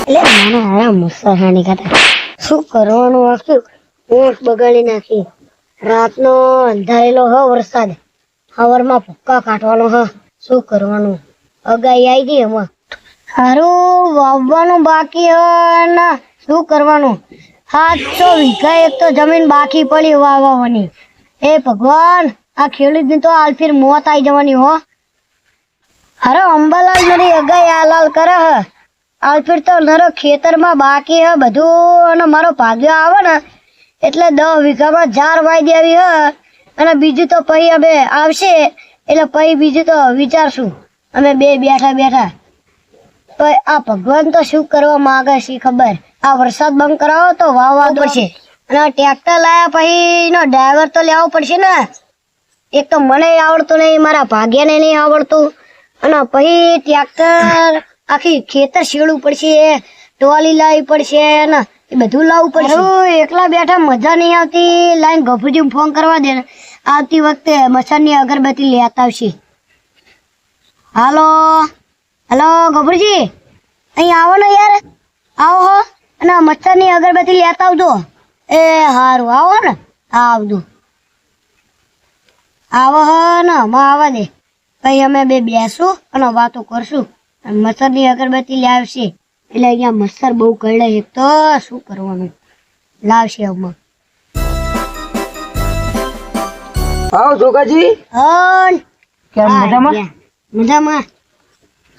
એટલે મને આ મુસાફાની ખાતા શું કરવાનું આખી ઊંટ બગાડી નાખી. રાતનો અંધારેલો હ વરસાદ, હવારમાં ભૂક્કા કાઢવાનો હ. શું કરવાનું? અગાઈ આવી ગઈ એમાં. સારું વાવવાનું બાકી હ ને શું કરવાનું? 700 વીઘા એક તો જમીન બાકી પડી વાવવાની. એ ભગવાન, આ ખેડૂતની તો આલફીર મોત આવી જવાની હો. અરે અંબાલાલ મારી અગાઈ આ લાલ કરે હ. આલફીર તો નરો ખેતરમાં બાકી હ બધું, અને મારો ભાગ્યો આવે ને એટલે 10 વીઘામાં જાર વાઈ દેવી હ. અને બીજું તો પછી અમે આવશે એટલે પછી બીજું તો વિચારશું અમે બે બેઠા બેઠા. તો આ ભગવાન તો શું કરવા માંગે છે ખબર? આ વરસાદ બંધ કરાવો તો વાવવા પડશે, અને ટ્રેક્ટર લાયા પછી એનો ડ્રાઈવર તો લેવો પડશે ને. એક તો મને આવડતું નહીં, મારા ભાગ્યાને નહીં આવડતું, અને પછી ટ્રેક્ટર આખી ખેતર શેડવું પડશે, ટોલી લાવવી પડશે ને એ બધું લાવવું પડશે. એકલા બેઠા મજા નહીં આવતી. લાઈન ગભુજી ફોન કરવા દે, આવતી વખતે મચ્છરની અગરબત્તી લેતા આવશે. હાલો હલો ગભુજી, અહીં આવો ને યાર, આવો હો, અને મચ્છરની અગરબત્તી લેતા આવજો. એ સારું, આવો ને. હા આવજો. આવો હ ને માં આવવા દે, પછી અમે બે બેસું અને વાતો કરશું. મચ્છરની અગરબત્તી લાવશે એટલે અહીંયા મચ્છર બહુ કરડે એક તો શું કરવાનું. લાવશે હમણાં. આવો જોગાજી. હન કેમ મજામાં? મજામાં.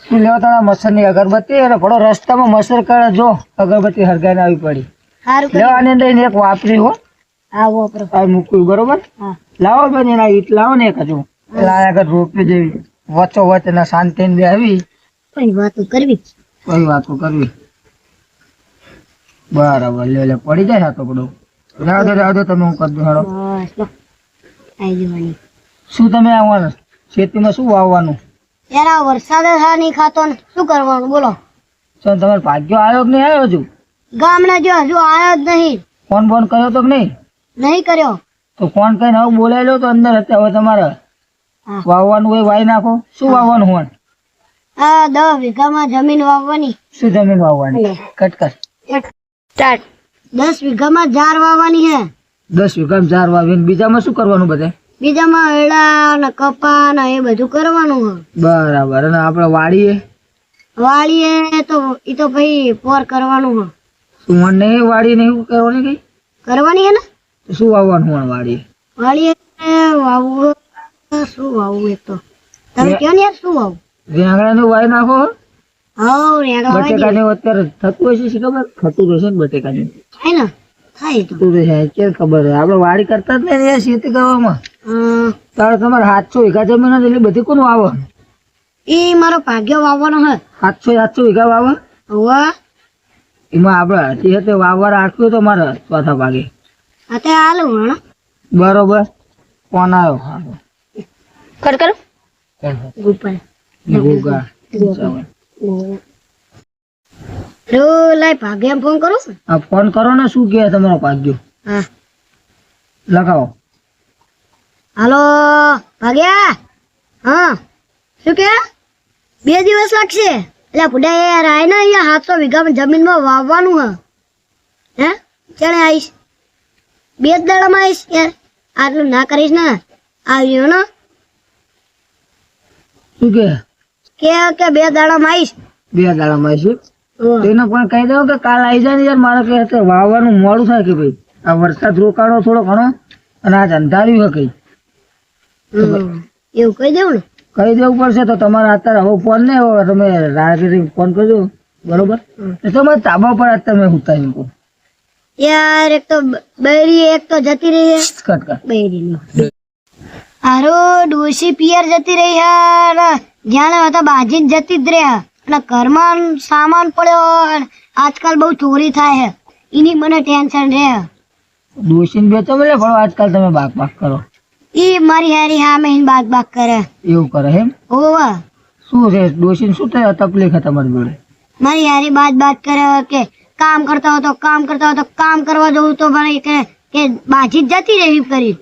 શું લેવા તારા મચ્છરની અગરબત્તી? અને ભડો રસ્તામાં મચ્છર કરે જો અગરબત્તી હરગાઈને આવી પડી. સારું લેવાની અંદર એક વાપરી હો. આવો વાપરો. આ મૂકવું બરોબર. હા લાવો બેન એના ઈટ લાવો ને એક હજુ પેલા આગળ રોપી જેવી વચ્ચો વચ્ચે ના શાંતિ બે આવી કઈ વાતો કરવી. કઈ વાતો કરવી. બરાબર લે લે પડી જાય ને તો બધું. રાવ દો તમે હું કરી દઉં હેડો. બસ લો આવી જવાની. શું તમે આવવાનું ખેતીમાં શું વાવવાનું? યાર આ વરસાદ જ નહીં ખાતો ને શું કરવાનું બોલો. શું તમારો ભાગ્યો આવ્યો કે નહીં આવ્યો હજુ? ગામના જો હજુ આવ્યો જ નહીં. ફોન ફોન કર્યો તો કે નહીં? નહીં કર્યો. તો ફોન કરીને હવે બોલાવી લો તો અંદર હતા. હવે તમારે હા વાવવાનું હોય વાવી નાખો. શું વાવવાનું હોય? આ 10 વીઘામાં જમીન વાવવાની. શું જમીન વાવવાની? કટકર સ્ટાર્ટ. 10 વીઘામાં જાર વાવવાની હે. 10 વીઘામાં જાર વાવીને બીજામાં શું કરવાનું બધે? બીજામાં એડા ને કપા ને એ બધું કરવાનું હે. બરાબર. અને આપણે વાડીએ વાળીએ તો એ તો પછી પોર કરવાનું હે. શું નહીં વાડી નહીં કરવાની કઈ કરવાની હે ને. તો શું વાવવાનું હોય વાડીએ? વાળીએ વાવવું. શું વાવવું એક તો તમે કહો ને યાર શું વાવવું? રીંગણાનું વાવી નાખો. હવ રેગા વાવી બટેકાની અત્યારે થતું હશે શી ખબર? થતું રહેશે ને બટેકાની. થાય ને થાય તો. થતું રહેશે ક્યારે ખબર હોય? આપણે વાડી કરતા જ નહીં યાર ખેતી કરવામાં. તારે તમારે 700 વીઘા જમીન હતી એટલે બધી કોણ વાવો? એ મારો ભાગ્યો વાવવાનો હે. 700 વીઘા વાવો. હવે એમાં આપણે હતી હતી વાવવા રાખ્યું તો મારે ચોથા ભાગે. અત્યારે હાલ હણ બરોબર. ફોન આવ્યો. કર કર ગુપા ગુગા રો લાય ભાગ્યા ફોન કરો. આ ફોન કરો ને. શું કહે તમારો ભાગ્યો? હા લગાવો. હાલો ભાગ્યા. હા શું કે 2 દિવસ લાગશે? એટલે પુડા યાર આય ને અહીંયા 700 વીઘામાં જમીનમાં વાવવાનું હે. ચાલે આવીશ 2 દાડામાં આવીશ યાર. આટલું ના કરીશ ને. આવ્યો ને શું કે? કે 2 દાડામાં આવીશ. 2 દાડામાં આવીશું. તેને પણ કહી દઉં કે કાલ આવી જાય ને યાર. મારે કે અત્યારે વાવવાનું મોડું થાય કે ભાઈ આ વરસાદ રોકાણો થોડો ઘણો અને આજ અંધાર્યું છે કઈ. એવું કહી દેવું ને. કહી દેવું પડશે. તો તમારે અત્યારે હવે ફોન નહીં હોય તમે રાત્રે ફોન કરજો બરોબર. તમારે તાબા પર અત્યારે મેં ઉતારી મૂકો. યાર એક તો બૈરી એક તો જતી રહી હે. કટકા બૈરી હારો ડોશી પિયર જતી રહી હે ને જ્યાં હતા બાજી જતી જ રહ્યા. અને ઘરમાં સામાન પડ્યો. આજકાલ બહુ ચોરી થાય છે એની મને ટેન્શન રહે. દોશીને બેચો મળે પણ આજકાલ તમે બાક કરો. ઈ મારી હારી સામે બાક કરે. એવું કરે એમ? ઓવા શું છે દોશીને શું થાય તકલીફ છે તમારી જોડે? મારી હારી બાત કરે કે કામ કરતા હો તો કામ કરવા જવું તો ભાઈ કે બાજી જ જતી રહી કરી.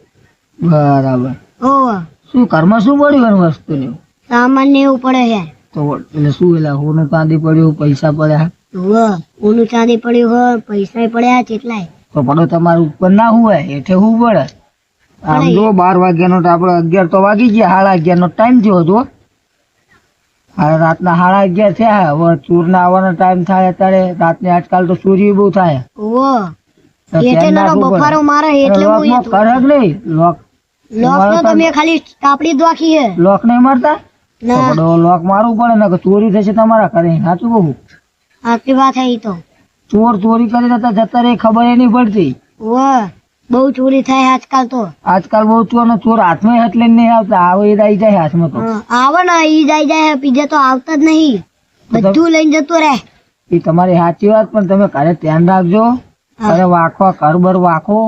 બરાબર. ઓવા શું ઘરમાં શું પડ્યું વસ્તુ ને સામાન ને એવું પડે છે. તો એટલે શું એટલે હોનું ચાંદી પડ્યું પૈસા પડ્યા? ઓનું ચાંદી પડ્યું હોય, પૈસા પડ્યા કેટલાય. તો પડો તમારું ઉપર ના હોય એટલે હું પડે. આમ જો 12 વાગ્યાનો તો આપણે 11 તો વાગી ગયા, 11:30 નો ટાઈમ થયો હતો. હવે રાતના 11:30 થયા. હવે ચોરના આવવાનો ટાઈમ થાય અત્યારે રાતને. આજકાલ તો ચોરી બહુ થાય. તો એટલે ધ્યાન નાનો રાખવું પડે. બફારો મારે એટલે હું લોકમાં કરે જ નહીં. લોક નો તો મેં ખાલી કાપડી જ વાખી છે. લોક નહીં મારતા તો ના પડો લોક મારવું પડે ને, કે ચોરી થશે તમારા ઘરે. સાચું કહું? આટલી વાત છે ઈ તો. ચોરી કરી જતા રહે, ખબર ય નહીં પડતી. બહુ ચોરી થાય આજકાલ તો. આજકાલ બહુ ચોર હાથમાં એટલે નહીં આવતા, આવે એ આવી જાય હાથમાં તો. આવે ને ઈ જાય જાય, બીજે તો આવતા જ નહીં. બધું લઈને જતો રહે. એ તમારી સાચી વાત, પણ તમે ઘરે ધ્યાન રાખજો. ઘરે વાખો, ઘર બર વાખો,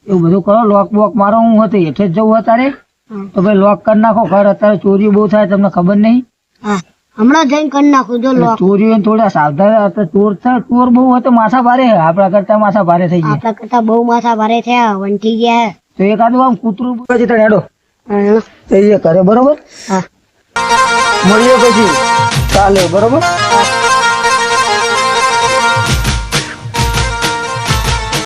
એવું બધું કરો. લોક બોક મારો હું હતો હેઠે જ જવું અત્યારે તો ભાઈ લોક કરી નાખો ઘર. અત્યારે ચોરી બહુ થાય, તમને ખબર નહીં? હમણાં જઈને કરી નાખું જો લોક. ચોરીઓ થોડા સાવધાન. ચોર છે, ચોર બહુ હોય તો માથા ભારે. આપડા કરતા માથા ભારે થઈ ગયા. આપડા કરતા બહુ માથા ભારે થયા, વંટી ગયા. તો એકાદું આમ કૂતરું પછી તને હેડો હા. એ કરે. બરોબર, હા. મળીએ પછી કાલે. બરોબર. હા.